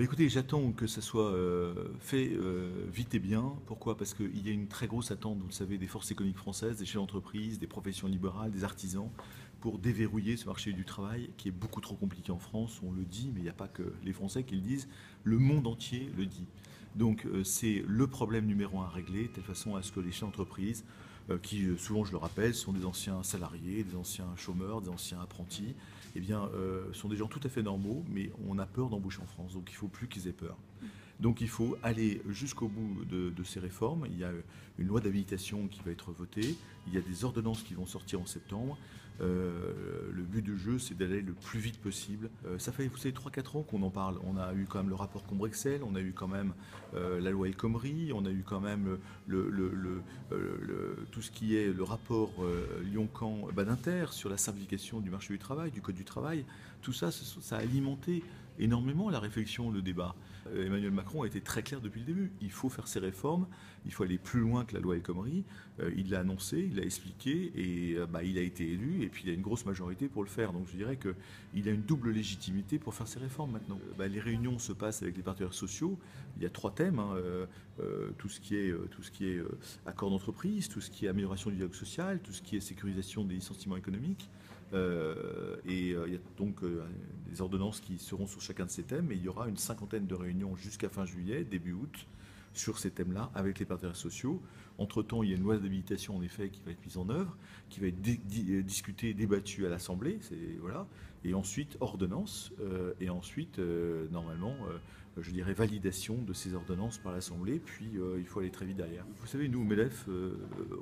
Bah, écoutez, j'attends que ça soit fait vite et bien. Pourquoi? Parce qu'il y a une très grosse attente, vous le savez, des forces économiques françaises, des chefs d'entreprise, des professions libérales, des artisans, pour déverrouiller ce marché du travail qui est beaucoup trop compliqué en France. On le dit, mais il n'y a pas que les Français qui le disent. Le monde entier le dit. Donc c'est le problème numéro un à régler, de telle façon à ce que les chefs d'entreprise, qui souvent, je le rappelle, sont des anciens salariés, des anciens chômeurs, des anciens apprentis, eh bien, sont des gens tout à fait normaux, mais on a peur d'embaucher en France, donc il ne faut plus qu'ils aient peur. Donc il faut aller jusqu'au bout de ces réformes. Il y a une loi d'habilitation qui va être votée, il y a des ordonnances qui vont sortir en septembre. Le but du jeu, c'est d'aller le plus vite possible. Ça fait, vous savez, 3-4 ans qu'on en parle. On a eu quand même le rapport Combrexel, on a eu quand même la loi El Khomri, on a eu quand même tout ce qui est le rapport Lyon-Camp-Badinter sur la simplification du marché du travail, du code du travail. Tout ça, ça a alimenté énormément la réflexion, le débat. Emmanuel Macron a été très clair depuis le début. Il faut faire ces réformes, il faut aller plus loin que la loi El Khomri. Il l'a annoncé, il l'a expliqué et il a été élu et puis il a une grosse majorité pour le faire. Donc je dirais qu'il a une double légitimité pour faire ces réformes maintenant. Les réunions se passent avec les partenaires sociaux. Il y a 3 thèmes, hein, tout ce qui est accord d'entreprise, tout ce qui est amélioration du dialogue social, tout ce qui est sécurisation des licenciements économiques. Il y a donc des ordonnances qui seront sur chacun de ces thèmes et il y aura une 50aine de réunions jusqu'à fin juillet, début août, sur ces thèmes-là avec les partenaires sociaux. Entre-temps, il y a une loi d'habilitation en effet qui va être mise en œuvre, qui va être discutée, débattue à l'Assemblée, voilà, et ensuite ordonnance, et ensuite normalement, je dirais validation de ces ordonnances par l'Assemblée, puis il faut aller très vite derrière. Vous savez, nous, au MEDEF,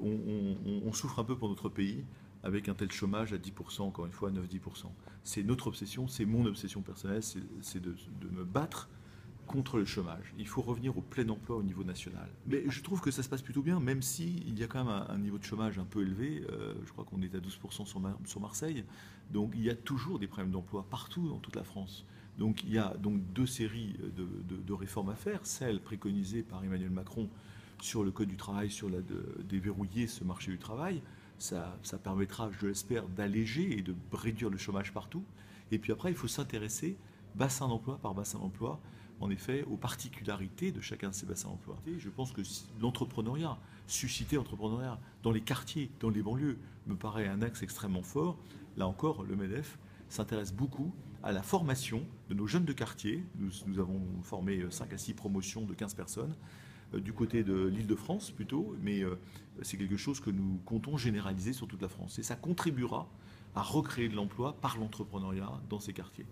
on souffre un peu pour notre pays avec un tel chômage à 10%, encore une fois, 9-10%. C'est notre obsession, c'est mon obsession personnelle, c'est de me battre contre le chômage. Il faut revenir au plein emploi au niveau national. Mais je trouve que ça se passe plutôt bien, même s'il y a quand même un niveau de chômage un peu élevé. Je crois qu'on est à 12% sur Marseille. Donc il y a toujours des problèmes d'emploi partout dans toute la France. Donc il y a donc 2 séries de réformes à faire. Celle préconisée par Emmanuel Macron sur le code du travail, sur déverrouiller ce marché du travail. Ça permettra, je l'espère, d'alléger et de réduire le chômage partout. Et puis après, il faut s'intéresser, bassin d'emploi par bassin d'emploi, en effet, aux particularités de chacun de ces bassins d'emploi. Je pense que l'entrepreneuriat, susciter l'entrepreneuriat dans les quartiers, dans les banlieues, me paraît un axe extrêmement fort. Là encore, le MEDEF s'intéresse beaucoup à la formation de nos jeunes de quartier. Nous avons formé 5 à 6 promotions de 15 personnes du côté de l'Île-de-France plutôt, mais c'est quelque chose que nous comptons généraliser sur toute la France. Et ça contribuera à recréer de l'emploi par l'entrepreneuriat dans ces quartiers.